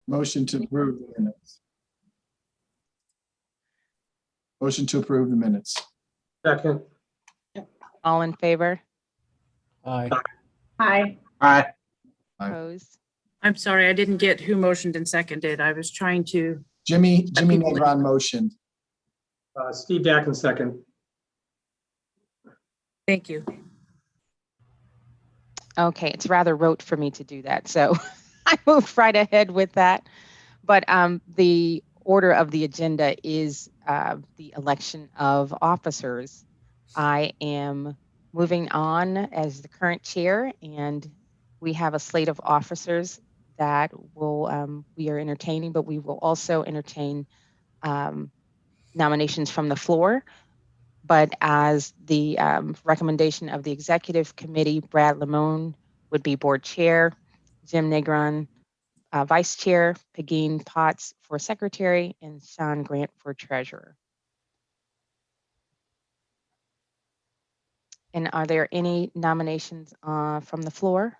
Motion to approve the minutes. Motion to approve the minutes. Second. All in favor? Aye. Aye. Aye. Aye. Opposed? I'm sorry, I didn't get who motioned and seconded. I was trying to. Jimmy Negron motioned. Steve Dakin second. Thank you. Okay, it's rather rote for me to do that, so I moved right ahead with that. But the order of the agenda is the election of officers. I am moving on as the current chair, and we have a slate of officers that will we are entertaining, but we will also entertain nominations from the floor. But as the recommendation of the executive committee, Brad Limon would be board chair, Jim Negron vice chair, Pegeen Potts for secretary, and Sean Grant for treasurer. And are there any nominations from the floor?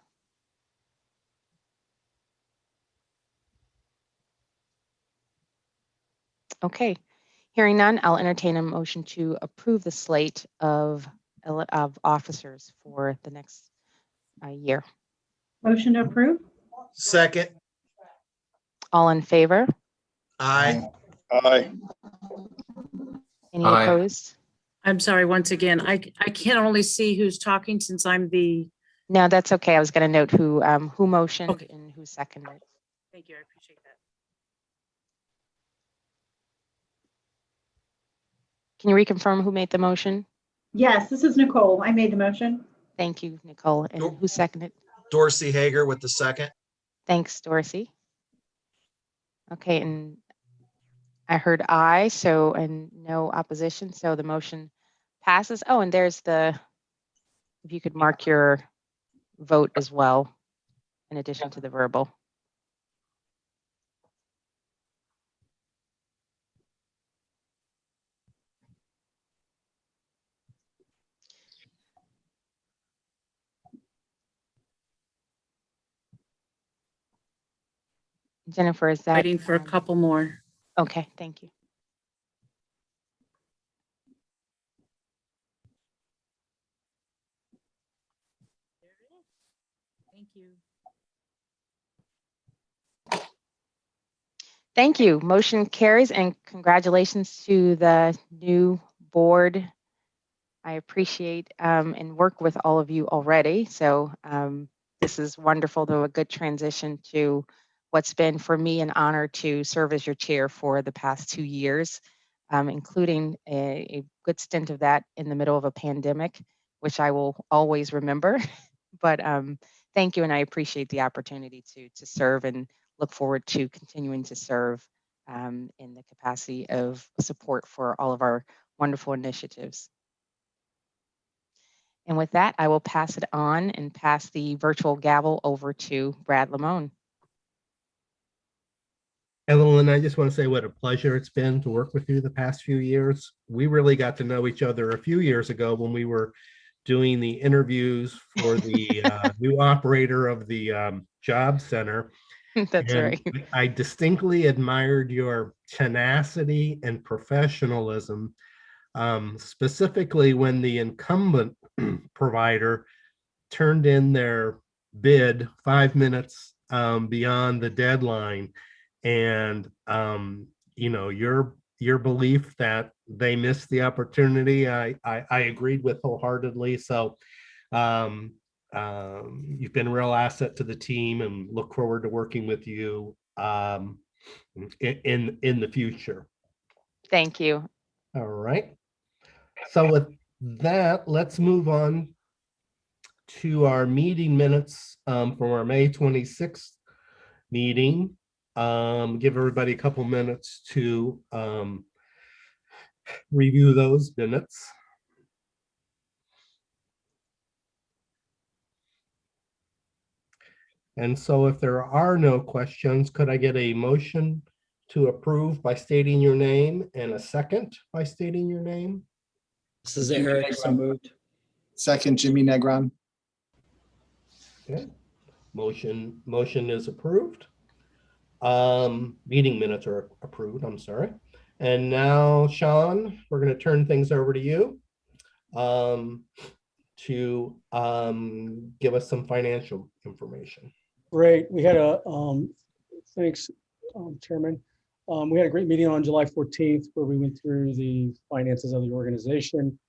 Okay, hearing none, I'll entertain a motion to approve the slate of officers for the next year. Motion to approve? Second. All in favor? Aye. Aye. Any Aye. opposed? I'm sorry, once again, I can only see who's talking since I'm the, No, that's okay. I was going to note who motioned Okay. and who seconded. thank you, I appreciate that. Can you reconfirm who made the motion? Yes, this is Nicole. I made the motion. Thank you, Nicole. And Nope. who seconded? Dorsey Hager with the second. Thanks, Dorsey. Okay, and I heard aye, so, and no opposition, so the motion passes. Oh, and there's the, if you could mark your vote as well, in addition to the verbal. Jennifer, is that? Waiting for a couple more. Okay, thank you. Thank you. Thank you. Motion carries, and congratulations to the new board. I appreciate and work with all of you already. So this is wonderful, though a good transition to what's been for me an honor to serve as your chair for the past 2 years, including a good stint of that in the middle of a pandemic, which I will always remember. But thank you, and I appreciate the opportunity to serve and look forward to continuing to serve in the capacity of support for all of our wonderful initiatives. And with that, I will pass it on and pass the virtual gavel over to Brad Limon. Evelyn, I just want to say what a pleasure it's been to work with you the past few years. We really got to know each other a few years ago when we were doing the interviews for the new operator of the job center. That's And right. I distinctly admired your tenacity and professionalism, specifically when the incumbent provider turned in their bid 5 minutes beyond the deadline. And you know, your belief that they missed the opportunity, I agreed with wholeheartely. So you've been a real asset to the team, and look forward to working with you in the future. Thank you. All right. So with that, let's move on to our meeting minutes from our May 26th meeting. Give everybody a couple minutes to review those minutes. And so if there are no questions, could I get a motion to approve by stating your name and a second by stating your name? This is Eric, so moved. Second, Jimmy Negron. Okay. Motion is approved. Meeting minutes are approved, I'm sorry. And now, Sean, we're going to turn things over to you to give us some financial information. Great. We had thanks, Chairman. We had a great meeting on July 14th where we went through the finances of the organization.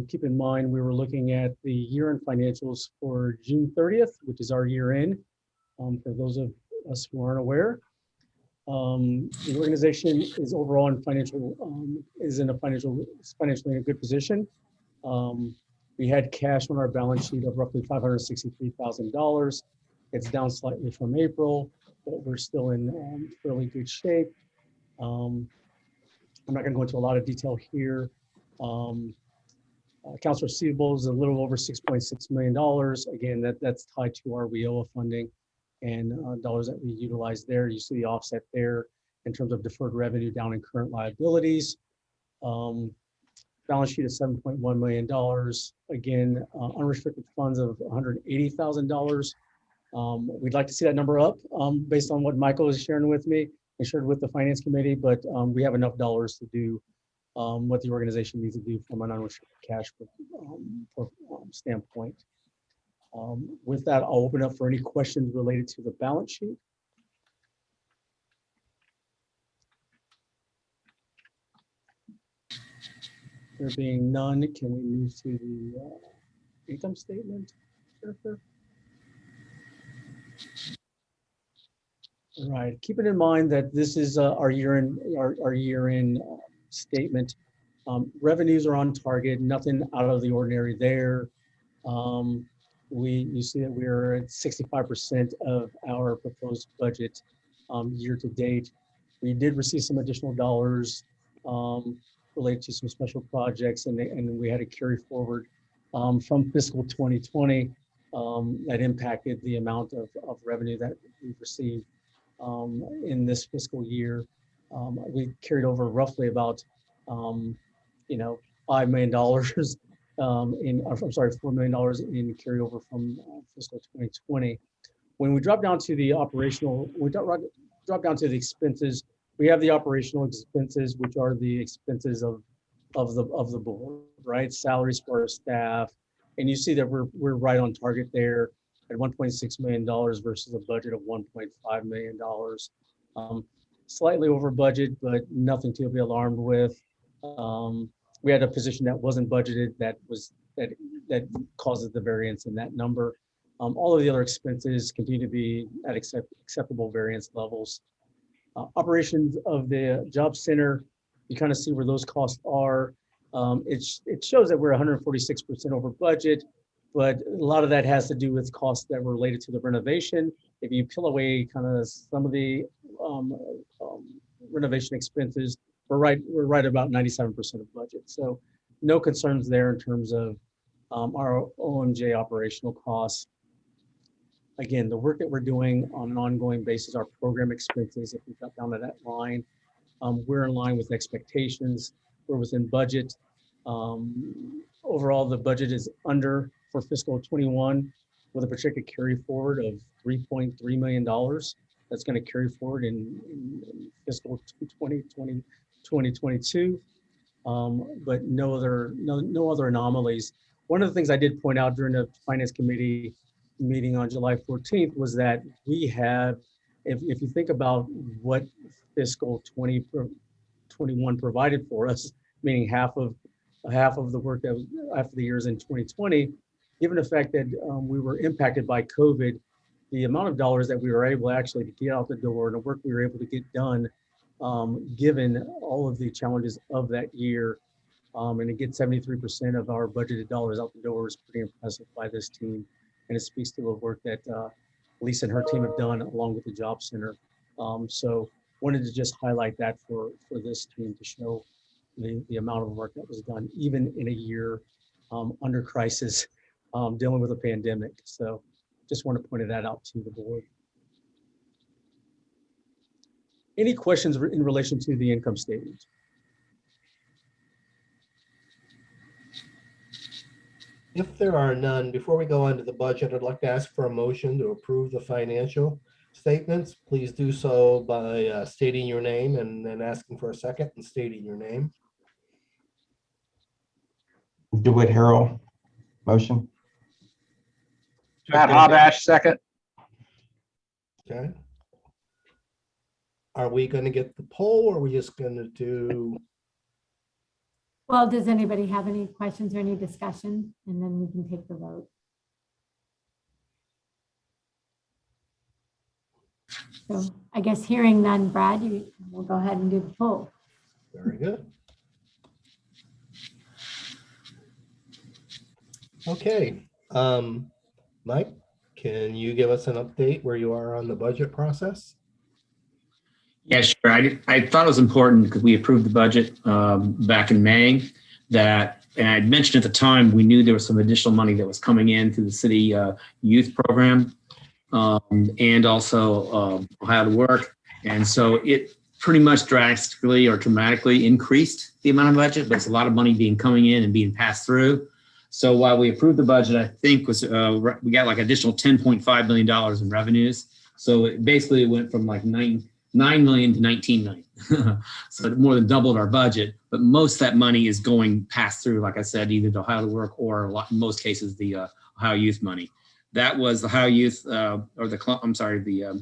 Keep in mind, we were looking at the year-end financials for June 30th, which is our year-end, for those of us who aren't aware. The organization is overall in financially in a good position. We had cash on our balance sheet of roughly $563,000. It's down slightly from April, but we're still in fairly good shape. I'm not going to go into a lot of detail here. Accounts receivable is a little over $6.6 million. Again, that's tied to our WIOA funding and dollars that we utilize there. You see the offset there in terms of deferred revenue down in current liabilities. Balance sheet of $7.1 million. Again, unrestricted funds of $180,000. We'd like to see that number up based on what Michael is sharing with me and shared with the finance committee, but we have enough dollars to do what the organization needs to do from an unrestricted cash standpoint. With that, I'll open up for any questions related to the balance sheet. There being none, can we move to the income statement? Jennifer? All right, keeping in mind that this is our year-end statement. Revenues are on target, nothing out of the ordinary there. You see that we're at 65% of our proposed budget year to date. We did receive some additional dollars related to some special projects, and we had to carry forward from fiscal 2020 that impacted the amount of revenue that we've received in this fiscal year. We carried over roughly about $5 million $4 million in carryover from fiscal 2020. When we drop down to the operational, drop down to the expenses, we have the operational expenses, which are the expenses of the board, right? Salaries for our staff. And you see that we're right on target there at $1.6 million versus a budget of $1.5 million. Slightly over budget, but nothing to be alarmed with. We had a position that wasn't budgeted that causes the variance in that number. All of the other expenses continue to be at acceptable variance levels. Operations of the job center, you kind of see where those costs are. It shows that we're 146% over budget, but a lot of that has to do with costs that were related to the renovation. If you peel away kind of some of the renovation expenses, we're right about 97% of budget. So no concerns there in terms of our OMJ operational costs. Again, the work that we're doing on an ongoing basis, our program expenses, if we cut down to that line, we're in line with expectations. We're within budget. Overall, the budget is under for fiscal 21 with a projected carry forward of $3.3 million. That's going to carry forward in fiscal 2022, but no other anomalies. One of the things I did point out during the Finance Committee meeting on July 14th was that we have, if you think about what fiscal 2021 provided for us, meaning half of the work that was after the years in 2020, given the fact that we were impacted by COVID, the amount of dollars that we were able actually to get out the door and the work we were able to get done, given all of the challenges of that year, and to get 73% of our budgeted dollars out the door is pretty impressive by this team. And it speaks to the work that Lisa and her team have done along with the Job Center. So wanted to just highlight that for this team to show the amount of work that was done, even in a year under crisis, dealing with a pandemic. So just want to point that out to the board. Any questions in relation to the income statement? If there are none, before we go on to the budget, I'd like to ask for a motion to approve the financial statements, please do so by stating your name and then asking for a second and stating your name. DeWitt Harrell, motion. Matt Habash, second. Okay. Are we going to get the poll or are we just going to do? Well, does anybody have any questions or any discussion? And then we can take the vote. So I guess hearing none, Brad, we'll go ahead and do the poll. Very good. Okay. Mike, can you give us an update where you are on the budget process? Yeah, sure. I thought it was important because we approved the budget back in May and I mentioned at the time, we knew there was some additional money that was coming in through the city youth program and also Ohio to Work. And so it pretty much drastically or dramatically increased the amount of budget, but it's a lot of money coming in and being passed through. So while we approved the budget, I think we got like additional $10.5 million in revenues. So it basically went from like 9 million to 19 million. So it more than doubled our budget, but most of that money is going passed through, like I said, either to Ohio to Work or in most cases, the Ohio Youth money. That was the Ohio Youth, the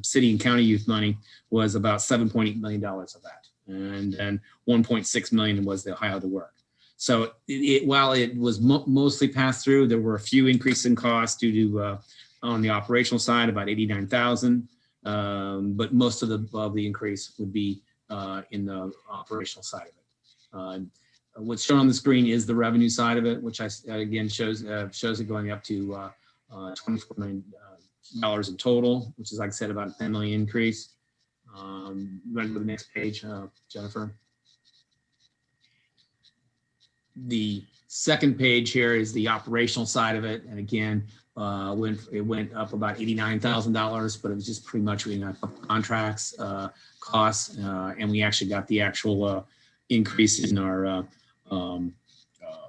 city and county youth money was about $7.8 million of that. And then 1.6 million was the Ohio to Work. So while it was mostly passed through, there were a few increases in costs due to, on the operational side, about 89,000. But most of the increase would be in the operational side of it. What's shown on the screen is the revenue side of it, which again shows it going up to $24 million in total, which is, like I said, about a 10 million increase. You want to go to the next page, Jennifer? The second page here is the operational side of it, and again, it went up about $89,000, but it was just pretty much contracts, costs, and we actually got the actual increase in our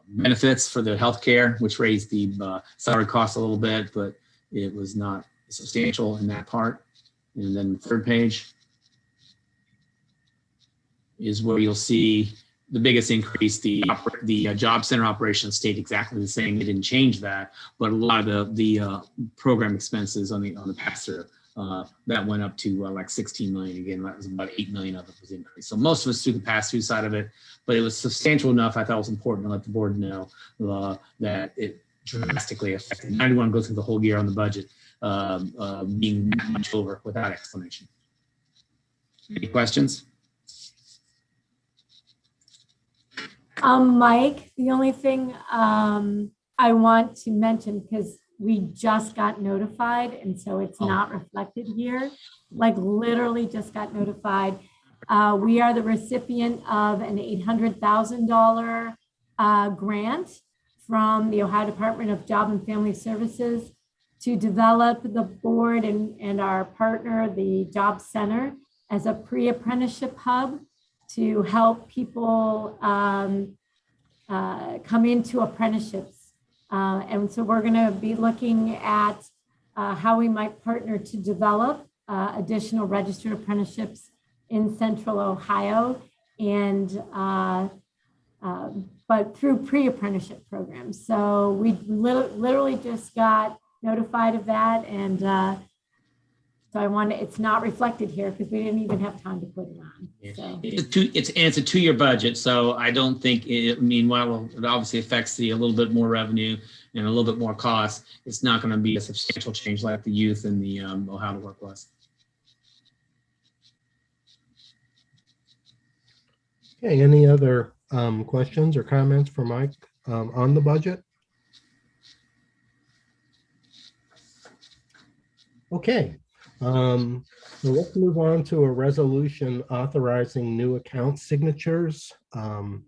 benefits for the healthcare, which raised the salary costs a little bit, but it was not substantial in that part. And then the third page is where you'll see the biggest increase. The job center operations stayed exactly the same. It didn't change that, but a lot of the program expenses on the pass-through that went up to like 16 million. Again, that was about 8 million of it was increased. So most of us through the pass-through side of it, but it was substantial enough. I thought it was important to let the board know that it drastically affected. I didn't want to go through the whole year on the budget being much over without explanation. Any questions? Mike, the only thing I want to mention, because we just got notified, and so it's not reflected here, like literally just got notified. We are the recipient of an $800,000 grant from the Ohio Department of Job and Family Services to develop the board and our partner, the Job Center, as a pre-apprenticeship hub to help people come into apprenticeships. And so we're going to be looking at how we might partner to develop additional registered apprenticeships in Central Ohio, and but through pre-apprenticeship programs. So we literally just got notified of that, and so it's not reflected here because we didn't even have time to put it on. So. It's a 2-year budget, so I don't think while it obviously affects a little bit more revenue and a little bit more cost, it's not going to be a substantial change like the youth and the Ohio to Work was. Okay, any other questions or comments for Mike on the budget? Okay, so let's move on to a resolution authorizing new account signatures.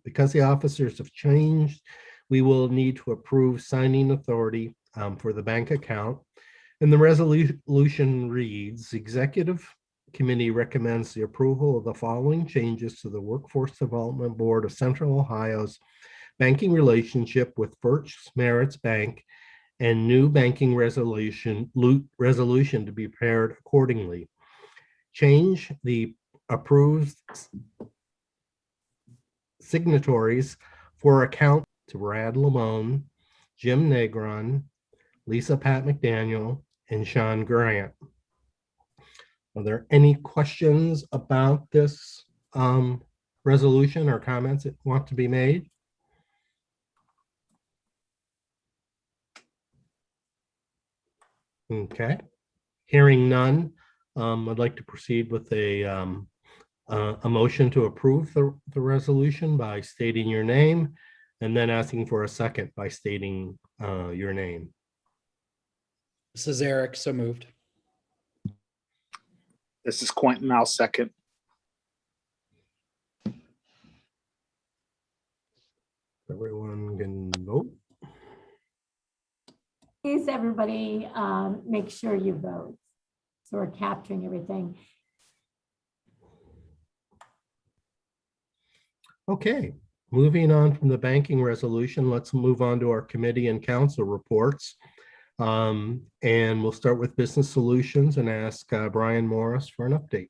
Because the officers have changed, we will need to approve signing authority for the bank account. And the resolution reads, Executive Committee recommends the approval of the following changes to the Workforce Development Board of Central Ohio's banking relationship with First Merits Bank, and new banking resolution to be prepared accordingly. change the approved signatories for account to Brad Lamone, Jim Negron, Lisa Pat McDaniel, and Sean Grant. Are there any questions about this resolution or comments that want to be made? Okay, hearing none, I'd like to proceed with a motion to approve the resolution by stating your name and then asking for a second by stating your name. This is Eric, so moved. This is Quentin. I'll second. Everyone can vote. Please, everybody, make sure you vote. So we're capturing everything. Okay, moving on from the banking resolution, let's move on to our committee and council reports. And we'll start with business solutions and ask Brian Morris for an update.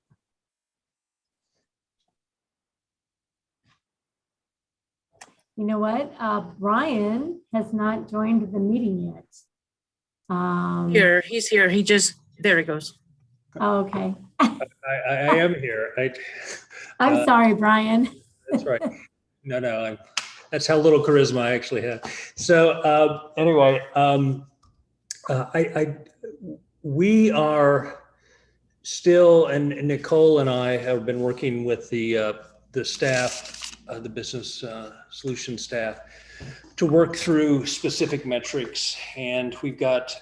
You know what? Brian has not joined the meeting yet. Here, he's here. He just, there he goes. Oh, okay. I am here. I'm sorry, Brian. That's right. No, that's how little charisma I actually have. So anyway, we are still, and Nicole and I have been working with the staff, the business solution staff, to work through specific metrics. And we've got,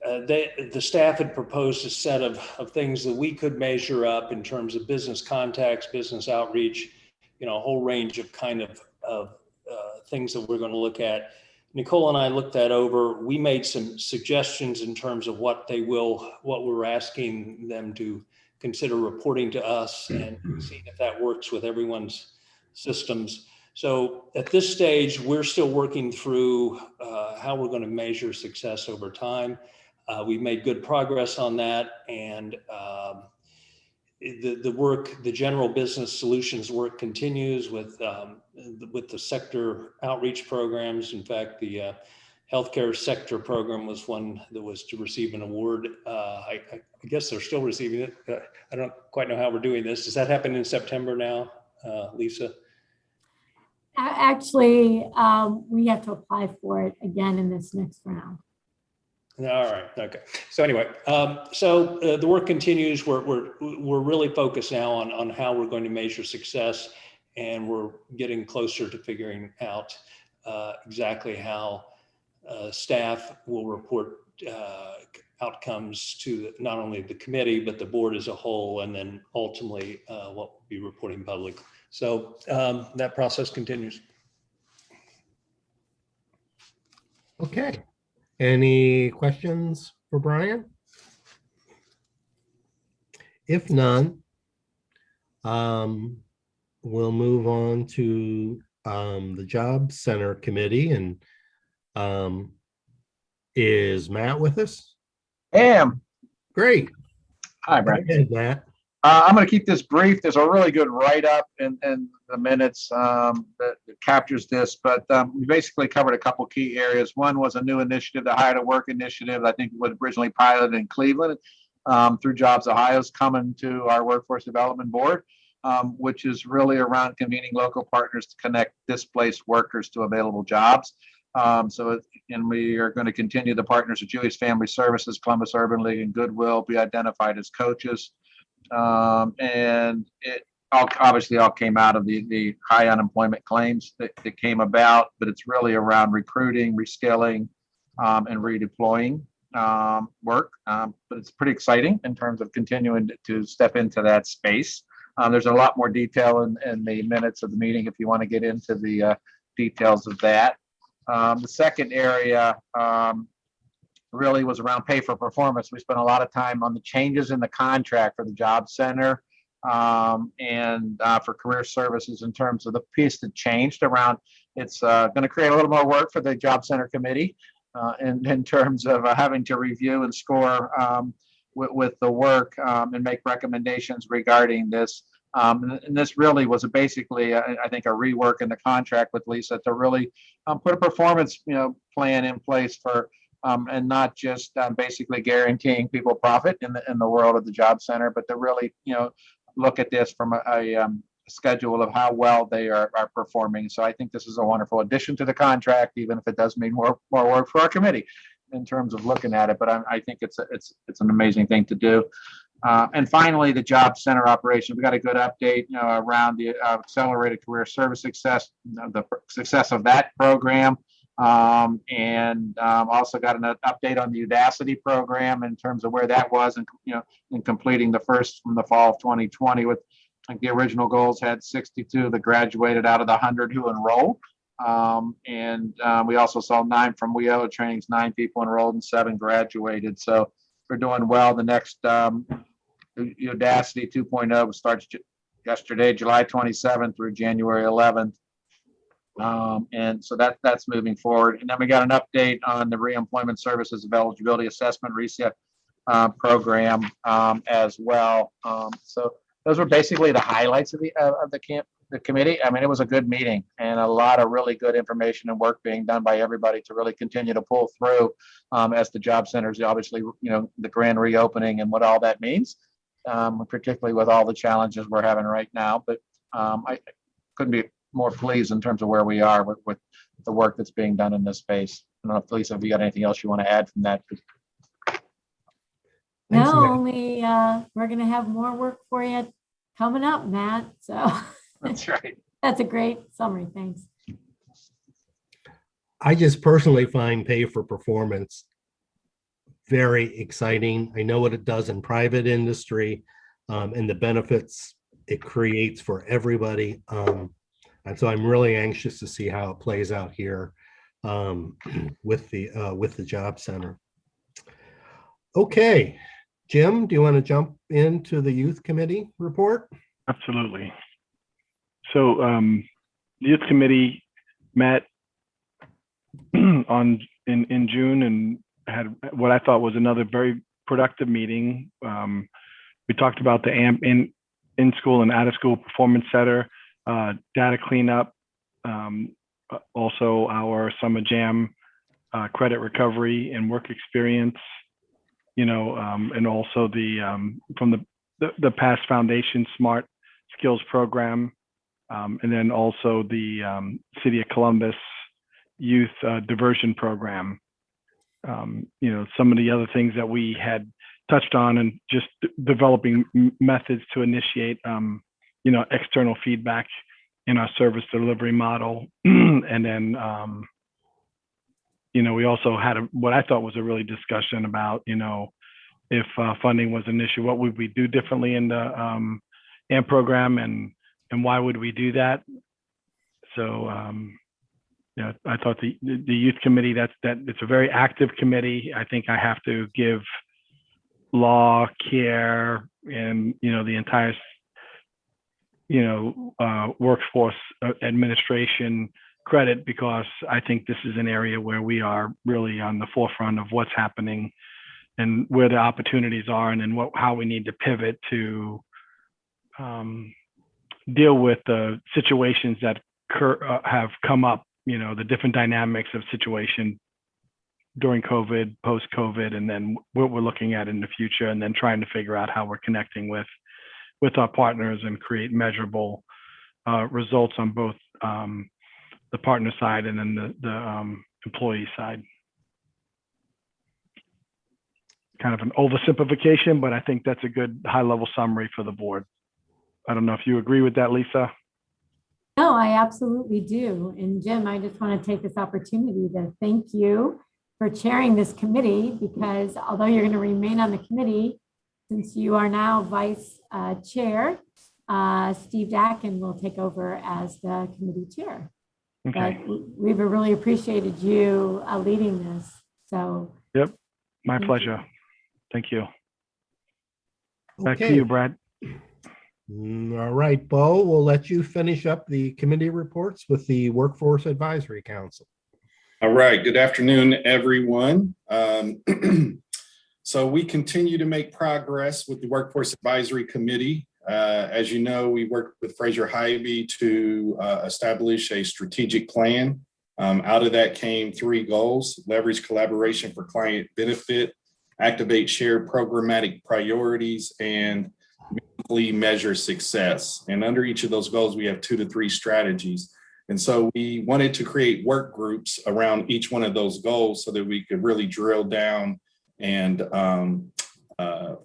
the staff had proposed a set of things that we could measure up in terms of business contacts, business outreach, a whole range of kind of things that we're going to look at. Nicole and I looked that over. We made some suggestions in terms of what we're asking them to consider reporting to us and see if that works with everyone's systems. So at this stage, we're still working through how we're going to measure success over time. We've made good progress on that, and the general business solutions work continues with the sector outreach programs. In fact, the healthcare sector program was one that was to receive an award. I guess they're still receiving it. I don't quite know how we're doing this. Does that happen in September now, Lisa? Actually, we have to apply for it again in this next round. All right. Okay. So anyway, the work continues. We're really focused now on how we're going to measure success, and we're getting closer to figuring out exactly how staff will report outcomes to not only the committee but the board as a whole, and then ultimately what we'll be reporting publicly. So that process continues. Okay. Any questions for Brian? If none, we'll move on to the Job Center Committee. And is Matt with us? Am. Great. Hi, Brad. Go ahead, Matt. I'm going to keep this brief. There's a really good write-up in the minutes that captures this, but we basically covered a couple key areas. One was a new initiative, the Hire to Work initiative. I think it was originally piloted in Cleveland through Jobs Ohio's coming to our Workforce Development Board, which is really around convening local partners to connect displaced workers to available jobs. And we are going to continue the partners of Jewish Family Services, Columbus Urban League, and Goodwill be identified as coaches. And it obviously all came out of the high unemployment claims that came about, but it's really around recruiting, reskilling, and redeploying work. But it's pretty exciting in terms of continuing to step into that space. There's a lot more detail in the minutes of the meeting if you want to get into the details of that. The second area really was around pay for performance. We spent a lot of time on the changes in the contract for the Job Center and for career services in terms of the piece that changed around. It's going to create a little more work for the Job Center Committee in terms of having to review and score with the work and make recommendations regarding this. And this really was basically, I think, a rework in the contract with Lisa to really put a performance, plan in place for, and not just basically guaranteeing people profit in the world of the job center, but to really, look at this from a schedule of how well they are performing. So I think this is a wonderful addition to the contract, even if it does mean more work for our committee in terms of looking at it. But I think it's an amazing thing to do. And finally, the job center operation. We got a good update, around the accelerated career service success, the success of that program, and also got an update on the Udacity program in terms of where that was, and in completing the first from the fall of 2020. With the original goals had 62 that graduated out of the 100 who enrolled. And we also saw 9 from WIO trainings, 9 people enrolled and 7 graduated. So we're doing well. The next Udacity 2.0 starts yesterday, July 27th through January 11th. And so that's moving forward. And then we got an update on the reemployment services of eligibility assessment reset program as well. So those were basically the highlights of the committee. I mean, it was a good meeting and a lot of really good information and work being done by everybody to really continue to pull through as the job centers, obviously, the grand reopening and what all that means, particularly with all the challenges we're having right now. But I couldn't be more pleased in terms of where we are with the work that's being done in this space. I don't know if Lisa, if you got anything else you want to add from that. Thanks, No, Matt. only we're going to have more work for you coming up, Matt. So That's right. that's a great summary. Thanks. I just personally find pay for performance very exciting. I know what it does in private industry, and the benefits it creates for everybody. And so I'm really anxious to see how it plays out here with the job center. Okay, Jim, do you want to jump into the youth committee report? Absolutely. So the youth committee met in June and had what I thought was another very productive meeting. We talked about the AMP in-school and out-of-school performance center, data cleanup, also our summer jam, credit recovery and work experience, and also from the past foundation smart skills program, and then also the City of Columbus youth diversion program. Some of the other things that we had touched on, and just developing methods to initiate external feedback in our service delivery model. And then we also had what I thought was a really discussion about if funding was an issue, what would we do differently in the AMP program, and why would we do that? So I thought the youth committee, that it's a very active committee. I think I have to give law, care, and the entire workforce administration credit, because I think this is an area where we are really on the forefront of what's happening and where the opportunities are, and then how we need to pivot to deal with the situations that have come up, the different dynamics of situation during COVID, post-COVID, and then what we're looking at in the future, and then trying to figure out how we're connecting with our partners and create measurable results on both the partner side and then the employee side. Kind of an oversimplification, but I think that's a good high-level summary for the board. I don't know if you agree with that, Lisa. No, I absolutely do. And Jim, I just want to take this opportunity to thank you for chairing this committee, because although you're going to remain on the committee, since you are now vice chair, Steve Dakin will take over as the committee chair. Okay. But we've really appreciated you leading this. So. Yep, my pleasure. Thank you. Back to Okay. you, Brad. All right, Bo, we'll let you finish up the committee reports with the Workforce Advisory Council. All right, good afternoon, everyone. So we continue to make progress with the Workforce Advisory Committee. As you know, we worked with Fraser Hyvee to establish a strategic plan. Out of that came 3 goals: leverage collaboration for client benefit, activate shared programmatic priorities, and meaningfully measure success. And under each of those goals, we have 2 to 3 strategies. And so we wanted to create work groups around each one of those goals so that we could really drill down and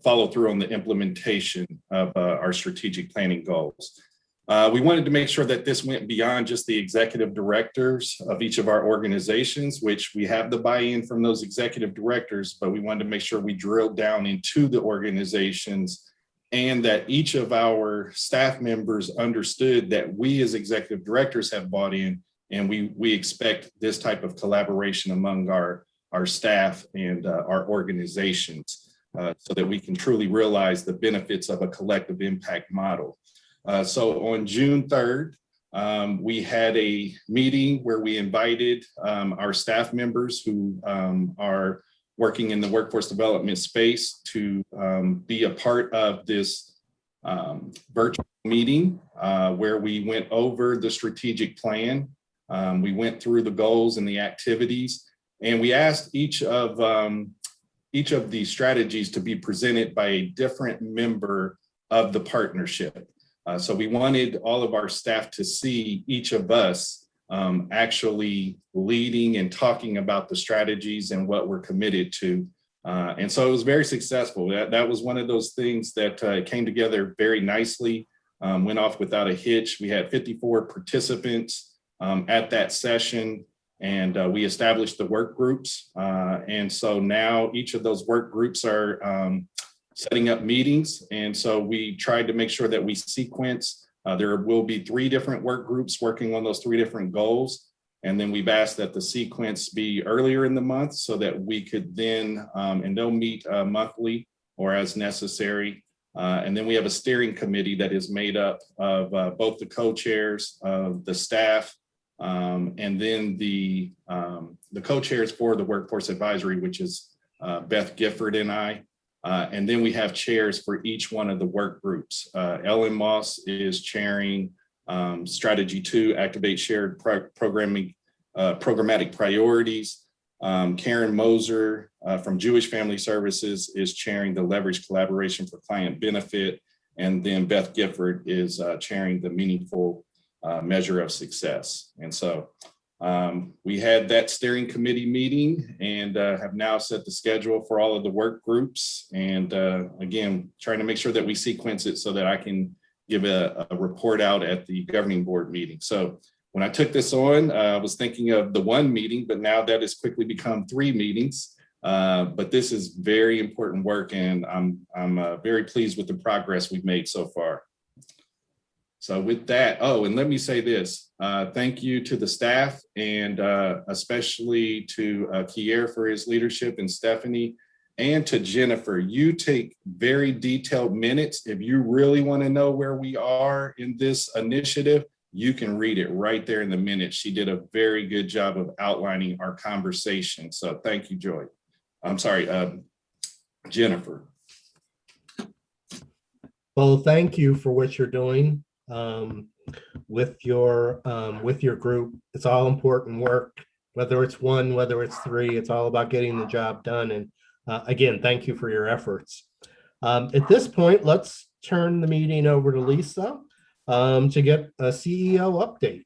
follow through on the implementation of our strategic planning goals. We wanted to make sure that this went beyond just the executive directors of each of our organizations, which we have the buy-in from those executive directors, but we wanted to make sure we drilled down into the organizations and that each of our staff members understood that we as executive directors have bought in, and we expect this type of collaboration among our staff and our organizations so that we can truly realize the benefits of a collective impact model. So on June 3rd, we had a meeting where we invited our staff members who are working in the workforce development space to be a part of this virtual meeting where we went over the strategic plan. We went through the goals and the activities, and we asked each of the strategies to be presented by a different member of the partnership. So we wanted all of our staff to see each of us actually leading and talking about the strategies and what we're committed to. And so it was very successful. That was one of those things that came together very nicely, went off without a hitch. We had 54 participants at that session, and we established the work groups. And so now each of those work groups are setting up meetings. And so we tried to make sure that we sequence. There will be 3 different work groups working on those 3 different goals. And then we've asked that the sequence be earlier in the month so that we could then, and they'll meet monthly or as necessary. And then we have a steering committee that is made up of both the co-chairs, the staff, and then the co-chairs for the Workforce Advisory, which is Beth Gifford and I. And then we have chairs for each one of the work groups. Ellen Moss is chairing Strategy 2, Activate Shared Programmatic Priorities. Karen Moser from Jewish Family Services is chairing the Leverage Collaboration for Client Benefit. And then Beth Gifford is chairing the Meaningful Measure of Success. And so we had that steering committee meeting and have now set the schedule for all of the work groups. And again, trying to make sure that we sequence it so that I can give a report out at the governing board meeting. So when I took this on, I was thinking of the 1 meeting, but now that has quickly become 3 meetings. But this is very important work, and I'm very pleased with the progress we've made so far. So with that, and let me say this, thank you to the staff and especially to Kier for his leadership and Stephanie, and to Jennifer. You take very detailed minutes. If you really want to know where we are in this initiative, you can read it right there in the minutes. She did a very good job of outlining our conversation. So thank you, Joy. I'm sorry, Jennifer. Well, thank you for what you're doing with your group. It's all important work, whether it's 1, whether it's 3, it's all about getting the job done. And again, thank you for your efforts. At this point, let's turn the meeting over to Lisa to get a CEO update.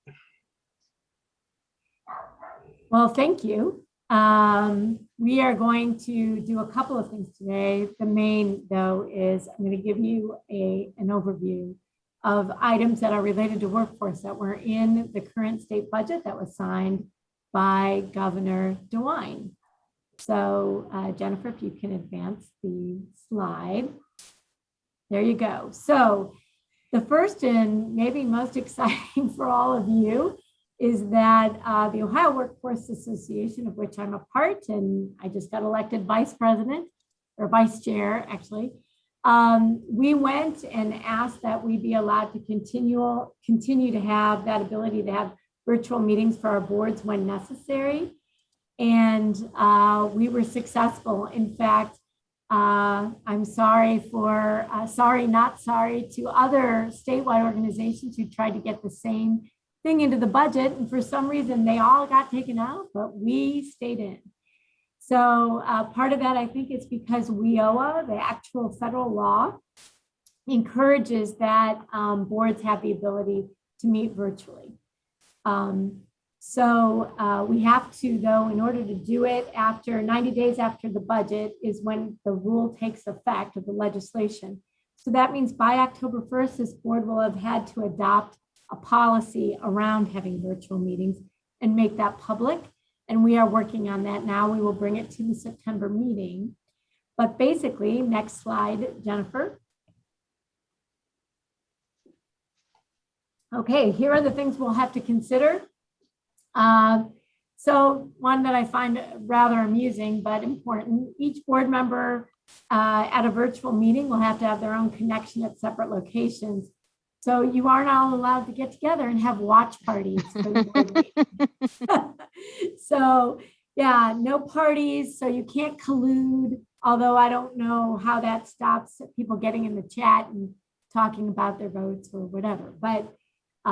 Well, thank you. We are going to do a couple of things today. The main, though, is I'm going to give you an overview of items that are related to workforce that were in the current state budget that was signed by Governor DeWine. So Jennifer, if you can advance the slide. There you go. So the first and maybe most exciting for all of you is that the Ohio Workforce Association, of which I'm a part, and I just got elected vice president or vice chair, actually. We went and asked that we be allowed to continue to have that ability to have virtual meetings for our boards when necessary. And we were successful. In fact, I'm sorry for, sorry, not sorry to other statewide organizations who tried to get the same thing into the budget. And for some reason, they all got taken out, but we stayed in. So part of that, I think, is because WIOA, the actual federal law, encourages that boards have the ability to meet virtually. So we have to, though, in order to do it after 90 days after the budget is when the rule takes effect of the legislation. So that means by October 1st, this board will have had to adopt a policy around having virtual meetings and make that public. And we are working on that now. We will bring it to the September meeting. But basically, next slide, Jennifer. Okay, here are the things we'll have to consider. So one that I find rather amusing but important, each board member at a virtual meeting will have to have their own connection at separate locations. So you aren't all allowed to get together and have watch parties. For the board meeting. So yeah, no parties, so you can't collude, although I don't know how that stops people getting in the chat and talking about their votes or whatever, but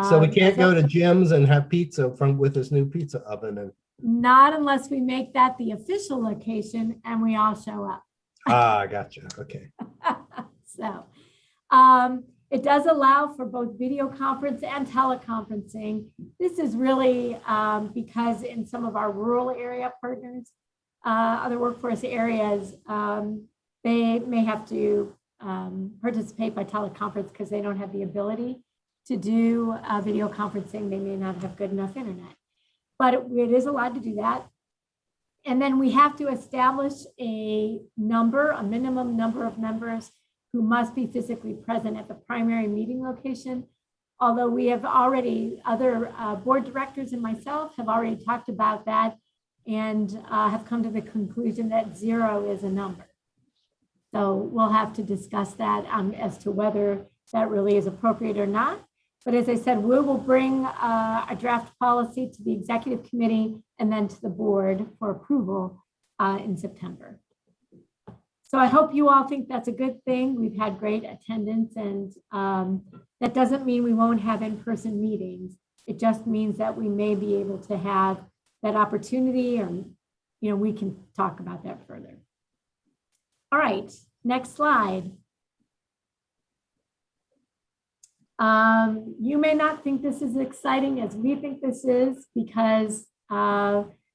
so we can't go to Jim's and have pizza with this new pizza oven. And not unless we make that the official location and we all show up. Gotcha. Okay. So it does allow for both video conference and teleconferencing. This is really because in some of our rural area partners, other workforce areas, they may have to participate by teleconference because they don't have the ability to do video conferencing. They may not have good enough internet, but it is allowed to do that. And then we have to establish a minimum number of members who must be physically present at the primary meeting location. Although we have already, other board directors and myself have already talked about that and have come to the conclusion that 0 is a number. So we'll have to discuss that as to whether that really is appropriate or not. But as I said, we will bring a draft policy to the executive committee and then to the board for approval in September. So I hope you all think that's a good thing. We've had great attendance, and that doesn't mean we won't have in-person meetings. It just means that we may be able to have that opportunity, or we can talk about that further. All right, next slide. You may not think this is exciting as we think this is, because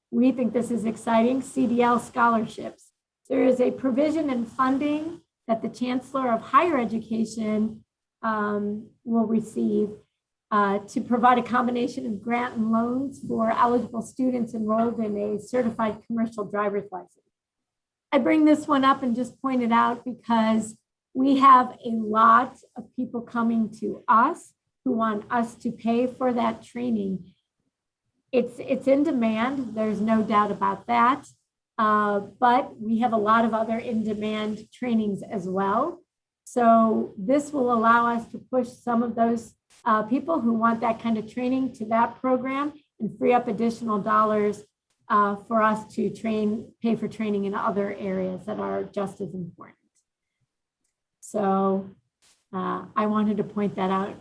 we think this is exciting. CDL Scholarships. There is a provision in funding that the Chancellor of Higher Education will receive to provide a combination of grant and loans for eligible students enrolled in a certified commercial driver's license. I bring this one up and just point it out because we have a lot of people coming to us who want us to pay for that training. It's in demand, there's no doubt about that. But we have a lot of other in-demand trainings as well. So this will allow us to push some of those people who want that kind of training to that program and free up additional dollars for us to pay for training in other areas that are just as important. So I wanted to point that out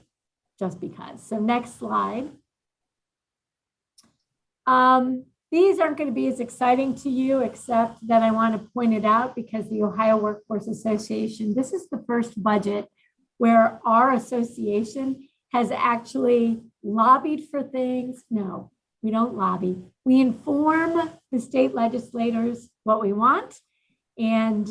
just because. So next slide. These aren't going to be as exciting to you, except that I want to point it out because the Ohio Workforce Association, this is the first budget where our association has actually lobbied for things. No, we don't lobby. We inform the state legislators what we want, and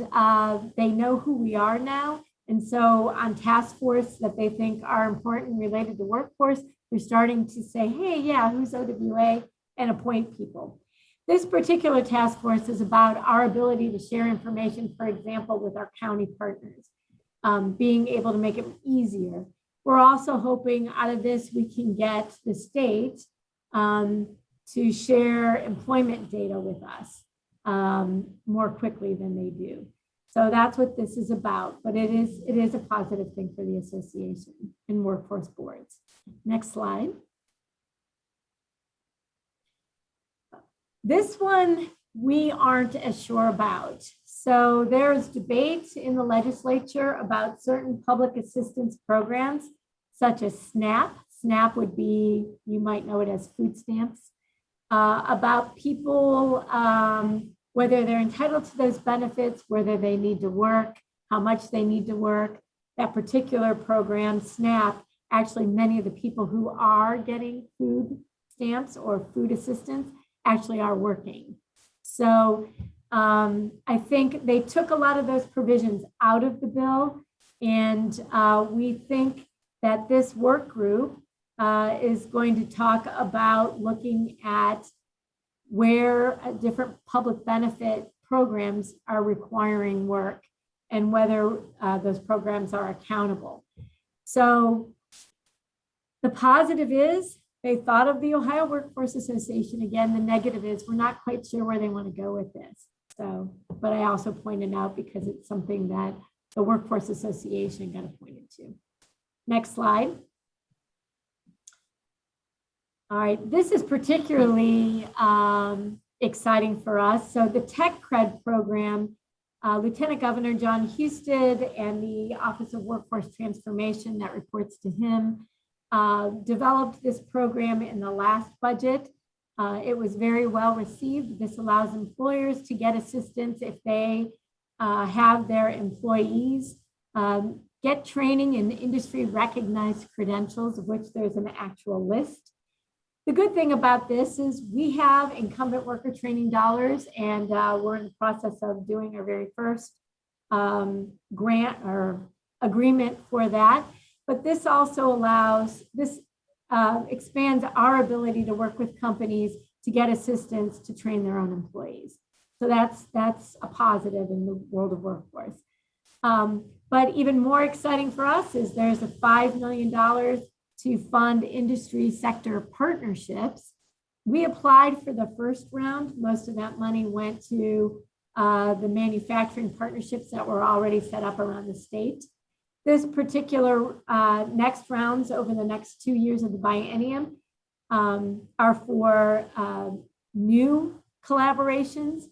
they know who we are now. And so on task force that they think are important related to workforce, they're starting to say, hey, yeah, who's OWA? And appoint people. This particular task force is about our ability to share information, for example, with our county partners, being able to make it easier. We're also hoping out of this, we can get the state to share employment data with us more quickly than they do. So that's what this is about, but it is a positive thing for the association and workforce boards. Next slide. This one we aren't as sure about. So there's debate in the legislature about certain public assistance programs, such as SNAP. SNAP would be, you might know it as food stamps, about people, whether they're entitled to those benefits, whether they need to work, how much they need to work. That particular program, SNAP, actually many of the people who are getting food stamps or food assistance actually are working. So I think they took a lot of those provisions out of the bill, and we think that this work group is going to talk about looking at where different public benefit programs are requiring work and whether those programs are accountable. So the positive is they thought of the Ohio Workforce Association. Again, the negative is we're not quite sure where they want to go with this. So, but I also pointed out because it's something that the Workforce Association got appointed to. Next slide. All right, this is particularly exciting for us. So the TechCred program, Lieutenant Governor John Husted and the Office of Workforce Transformation that reports to him developed this program in the last budget. It was very well received. This allows employers to get assistance if they have their employees get training in industry recognized credentials, of which there's an actual list. The good thing about this is we have incumbent worker training dollars, and we're in the process of doing our very first grant or agreement for that. But this also allows, this expands our ability to work with companies to get assistance to train their own employees. So that's a positive in the world of workforce. But even more exciting for us is there's a $5 million to fund industry sector partnerships. We applied for the first round. Most of that money went to the manufacturing partnerships that were already set up around the state. This particular next rounds over the next 2 years of the biennium are for new collaborations.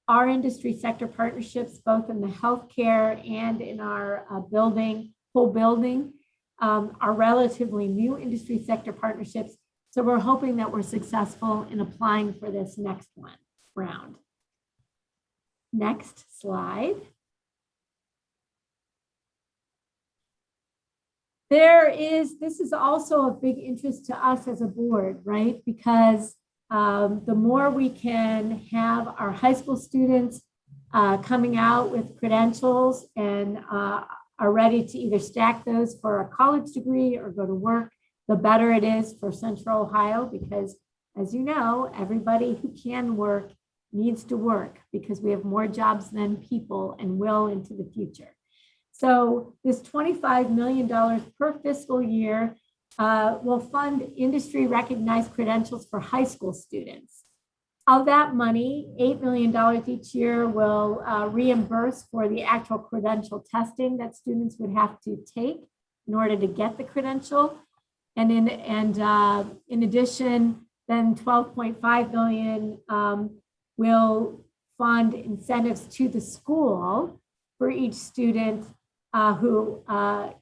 Our industry sector partnerships, both in the healthcare and in our whole building, are relatively new industry sector partnerships. So we're hoping that we're successful in applying for this next round. Next slide. This is also a big interest to us as a board, right? Because the more we can have our high school students coming out with credentials and are ready to either stack those for a college degree or go to work, the better it is for Central Ohio, because as you know, everybody who can work needs to work because we have more jobs than people and will into the future. So this $25 million per fiscal year will fund industry recognized credentials for high school students. Of that money, $8 million each year will reimburse for the actual credential testing that students would have to take in order to get the credential. And in addition, then $12.5 billion will fund incentives to the school for each student who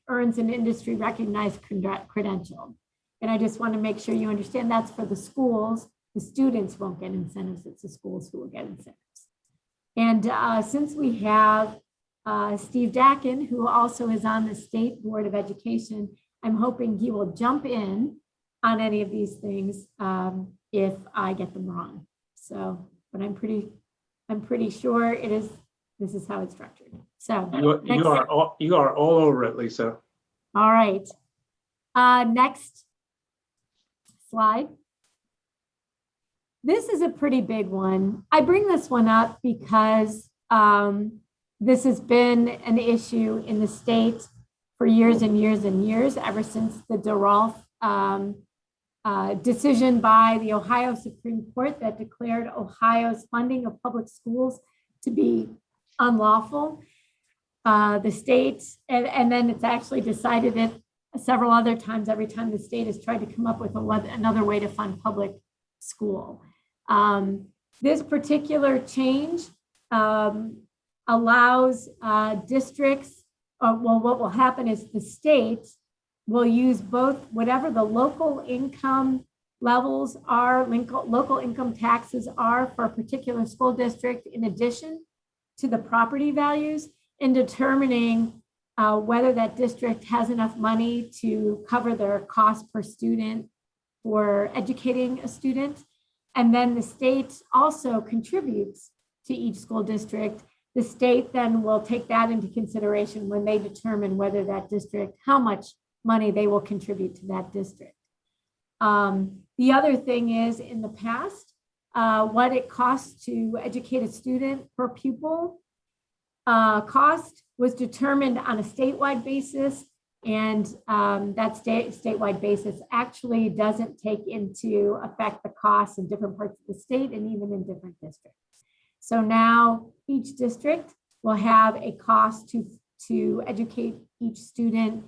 earns an industry recognized credential. And I just want to make sure you understand that's for the schools. The students won't get incentives, it's the schools who will get incentives. And since we have Steve Dakin, who also is on the State Board of Education, I'm hoping he will jump in on any of these things if I get them wrong. So, but I'm pretty sure this is how it's structured. So You are all over it, Lisa. all right. Next slide. This is a pretty big one. I bring this one up because this has been an issue in the state for years and years and years, ever since the DeRolf decision by the Ohio Supreme Court that declared Ohio's funding of public schools to be unlawful. The state, and then it's actually decided it several other times, every time the state has tried to come up with another way to fund public school. This particular change allows districts, well, what will happen is the state will use both whatever the local income levels are, local income taxes are for a particular school district, in addition to the property values, in determining whether that district has enough money to cover their cost per student for educating a student. And then the state also contributes to each school district. The state then will take that into consideration when they determine whether that district, how much money they will contribute to that district. The other thing is, in the past, what it costs to educate a student per pupil cost was determined on a statewide basis, and that statewide basis actually doesn't take into effect the costs in different parts of the state and even in different districts. So now each district will have a cost to educate each student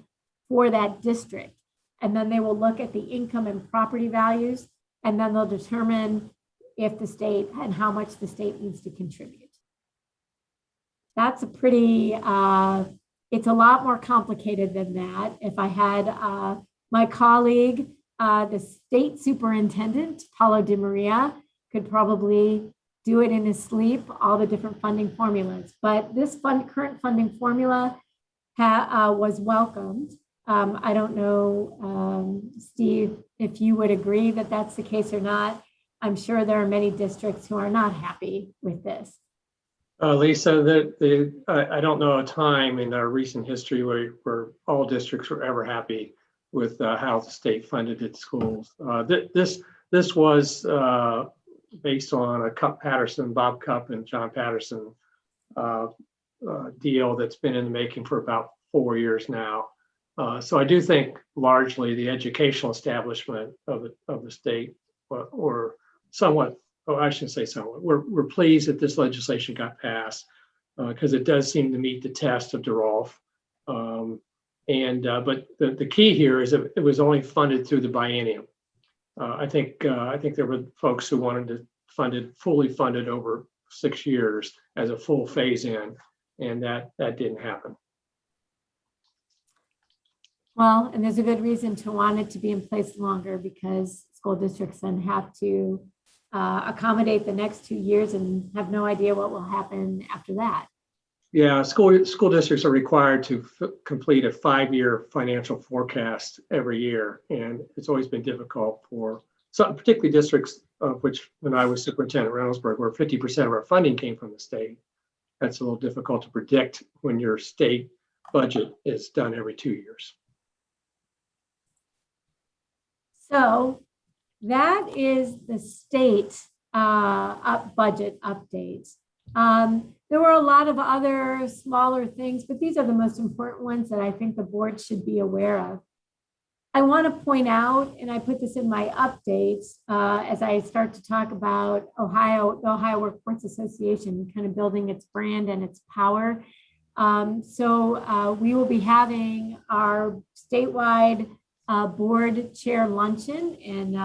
for that district. And then they will look at the income and property values, and then they'll determine if the state and how much the state needs to contribute. That's a pretty, it's a lot more complicated than that. If I had my colleague, the state superintendent, Paulo De Maria, could probably do it in his sleep, all the different funding formulas. But this current funding formula was welcomed. I don't know, Steve, if you would agree that that's the case or not. I'm sure there are many districts who are not happy with this. Lisa, I don't know a time in our recent history where all districts were ever happy with how the state funded its schools. This was based on a Bob Cupp and John Patterson deal that's been in the making for about 4 years now. So I do think largely the educational establishment of the state, or somewhat, I shouldn't say somewhat, we're pleased that this legislation got passed because it does seem to meet the test of DeRolf. But the key here is that it was only funded through the biennium. I think there were folks who wanted to fully funded over 6 years as a full phase in, and that didn't happen. Well, and there's a good reason to want it to be in place longer, because school districts then have to accommodate the next 2 years and have no idea what will happen after that. Yeah, school districts are required to complete a 5-year financial forecast every year, and it's always been difficult for some, particularly districts of which, when I was superintendent at Reynoldsburg, where 50% of our funding came from the state. That's a little difficult to predict when your state budget is done every 2 years. So that is the state budget updates. There were a lot of other smaller things, but these are the most important ones that I think the board should be aware of. I want to point out, and I put this in my updates as I start to talk about the Ohio Workforce Association kind of building its brand and its power. So we will be having our statewide board chair luncheon, and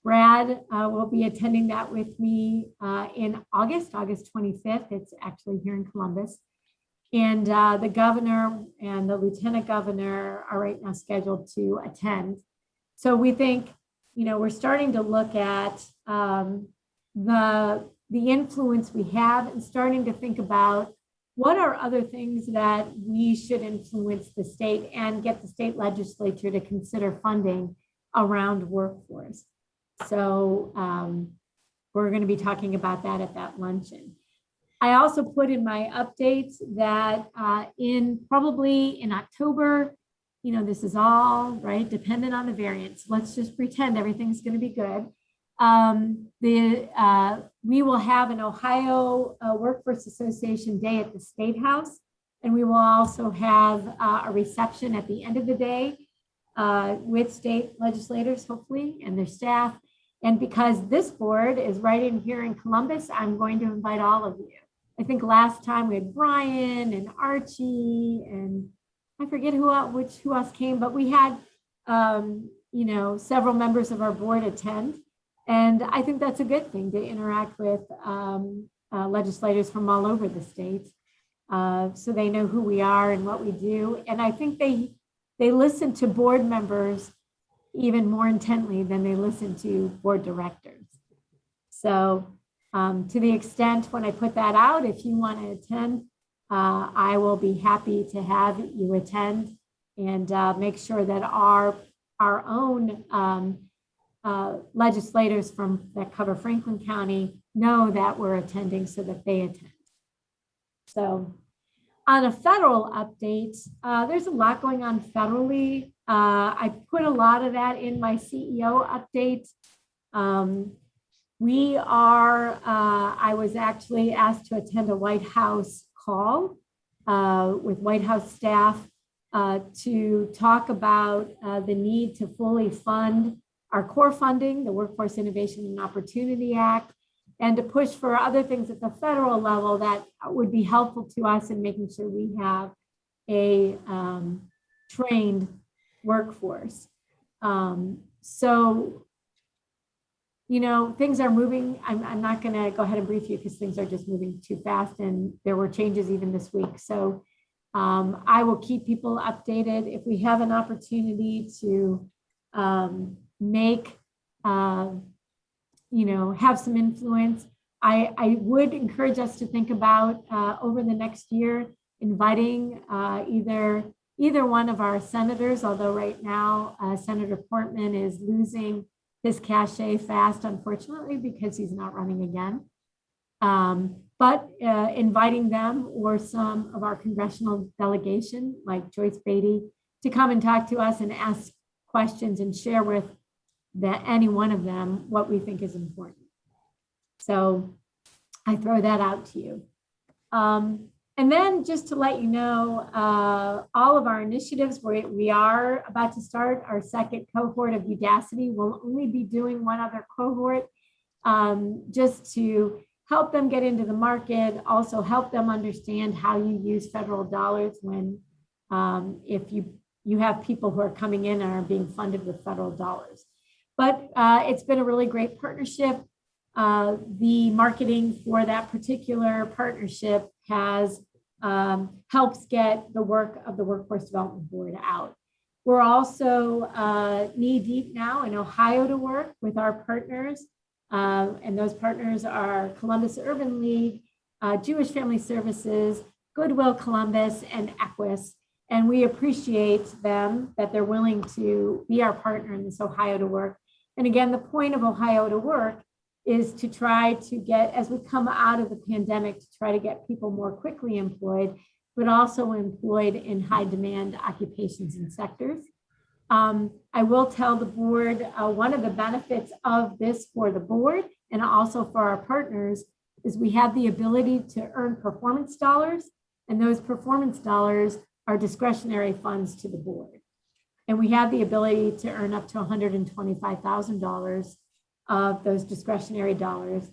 Brad will be attending that with me in August 25th. It's actually here in Columbus. And the governor and the lieutenant governor are right now scheduled to attend. So we think, we're starting to look at the influence we have, and starting to think about what are other things that we should influence the state and get the state legislature to consider funding around workforce. So we're going to be talking about that at that luncheon. I also put in my updates that probably in October, this is all right, dependent on the variants. Let's just pretend everything's going to be good. We will have an Ohio Workforce Association Day at the State House, and we will also have a reception at the end of the day with state legislators, hopefully, and their staff. And because this board is right in here in Columbus, I'm going to invite all of you. I think last time we had Brian and Archie, and I forget who else came, but we had several members of our board attend. And I think that's a good thing, to interact with legislators from all over the state. so they know who we are and what we do. And I think they listen to board members even more intently than they listen to board directors. So to the extent when I put that out, if you want to attend, I will be happy to have you attend and make sure that our own legislators that cover Franklin County know that we're attending so that they attend. So on a federal update, there's a lot going on federally. I put a lot of that in my CEO update. I was actually asked to attend a White House call with White House staff to talk about the need to fully fund our core funding, the Workforce Innovation and Opportunity Act, and to push for other things at the federal level that would be helpful to us in making sure we have a trained workforce. So, you know, things are moving. I'm not going to go ahead and brief you because things are just moving too fast, and there were changes even this week. So I will keep people updated. If we have an opportunity to make, you know, have some influence, I would encourage us to think about over the next year, inviting either one of our senators, although right now Senator Portman is losing his cachet fast, unfortunately, because he's not running again. But inviting them or some of our congressional delegation, like Joyce Beatty, to come and talk to us and ask questions and share with any one of them what we think is important. So I throw that out to you. And then just to let you know, all of our initiatives, we are about to start our second cohort of Udacity. We'll only be doing one other cohort just to help them get into the market, also help them understand how you use federal dollars when if you have people who are coming in and are being funded with federal dollars. But it's been a really great partnership. The marketing for that particular partnership has helps get the work of the Workforce Development Board out. We're also knee deep now in Ohio to work with our partners. And those partners are Columbus Urban League, Jewish Family Services, Goodwill Columbus, and Equus. And we appreciate them that they're willing to be our partner in this Ohio to Work. And again, the point of Ohio to Work is to try to get, as we come out of the pandemic, to try to get people more quickly employed, but also employed in high demand occupations and sectors. I will tell the board, one of the benefits of this for the board and also for our partners is we have the ability to earn performance dollars, and those performance dollars are discretionary funds to the board. And we have the ability to earn up to $125,000 of those discretionary dollars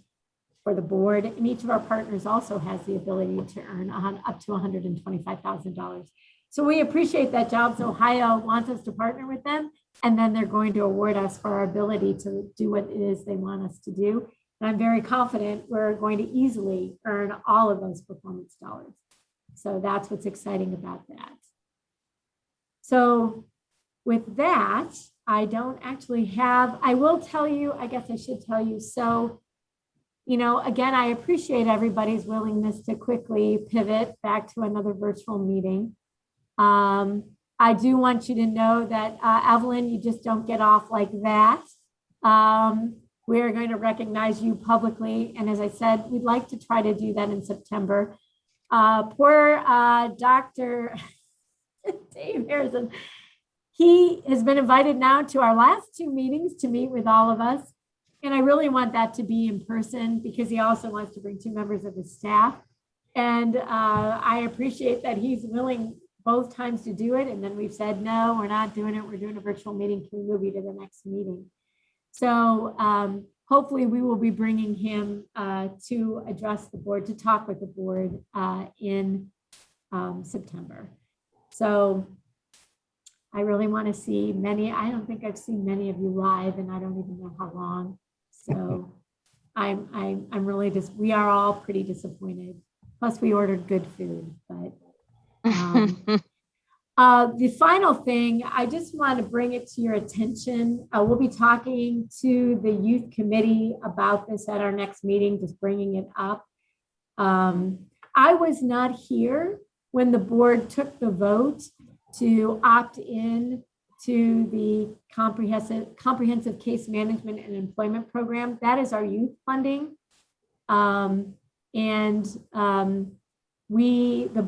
for the board. And each of our partners also has the ability to earn up to $125,000. So we appreciate that Jobs Ohio wants us to partner with them, and then they're going to award us for our ability to do what it is they want us to do. And I'm very confident we're going to easily earn all of those performance dollars. So that's what's exciting about that. So with that, I don't actually have, I will tell you, I guess I should tell you. So, you know, again, I appreciate everybody's willingness to quickly pivot back to another virtual meeting. I do want you to know that, Evelyn, you just don't get off like that. We are going to recognize you publicly. And as I said, we'd like to try to do that in September. Poor Dr. Dave Harrison. He has been invited now to our last two meetings to meet with all of us. And I really want that to be in person because he also wants to bring two members of his staff. And I appreciate that he's willing both times to do it. And then we've said, no, we're not doing it. We're doing a virtual meeting. Can we move you to the next meeting? So hopefully we will be bringing him to address the board, to talk with the board in September. So I really want to see many. I don't think I've seen many of you live, and I don't even know how long. So I'm really just, we are all pretty disappointed Plus, we ordered good food, but the final thing, I just want to bring it to your attention. We'll be talking to the youth committee about this at our next meeting, just bringing it up. I was not here when the board took the vote to opt in to the comprehensive case management and employment program. That is our youth funding. The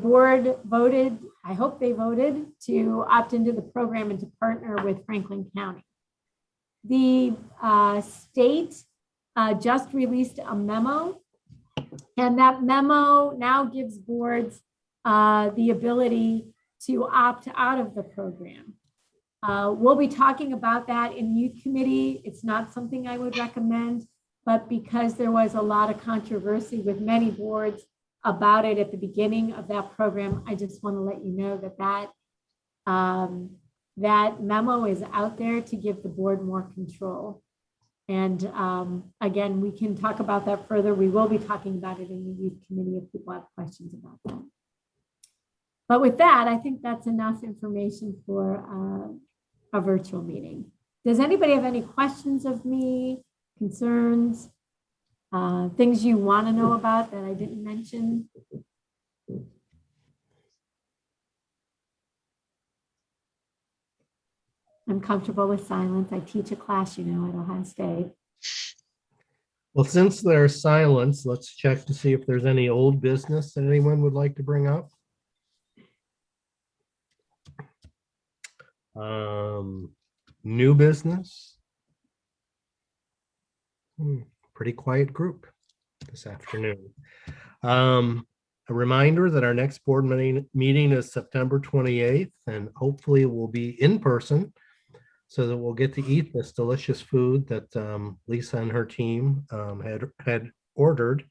board voted, I hope they voted to opt into the program and to partner with Franklin County. The state just released a memo, and that memo now gives boards the ability to opt out of the program. We'll be talking about that in youth committee. It's not something I would recommend, but because there was a lot of controversy with many boards about it at the beginning of that program, I just want to let you know that that memo is out there to give the board more control. And again, we can talk about that further. We will be talking about it in the youth committee if people have questions about that. But with that, I think that's enough information for a virtual meeting. Does anybody have any questions of me, concerns, things you want to know about that I didn't mention? I'm comfortable with silence. I teach a class, you know, at Ohio State. Well, since there's silence, let's check to see if there's any old business that anyone would like to bring up. New business. Pretty quiet group this afternoon. A reminder that our next board meeting is September 28th, and hopefully it will be in person so that we'll get to eat this delicious food that Lisa and her team had ordered.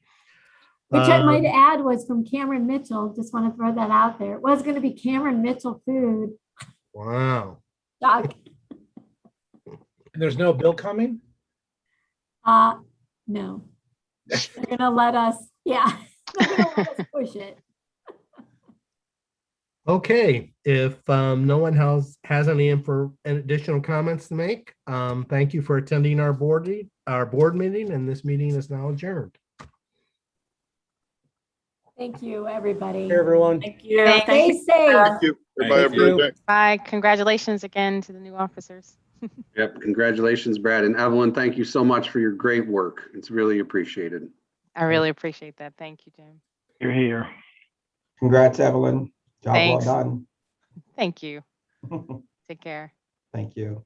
Which I might add was from Cameron Mitchell. Just want to throw that out there. It was going to be Cameron Mitchell food. Wow. Doc. There's no bill coming? No. They're going to let us, yeah, they're going to let us push it. Okay, if no one has any additional comments to make, thank you for attending our board meeting, and this meeting is now adjourned. Thank you, everybody. Hey, everyone. Thank you. Stay safe. Thank you. Everybody have a great day. Bye. Congratulations again to the new officers. Yep. Congratulations, Brad and Evelyn. Thank you so much for your great work. It's really appreciated. I really appreciate that. Thank you, Jim. You're here. Congrats, Evelyn. Job Thanks. well done. Thank you. Take care. Thank you.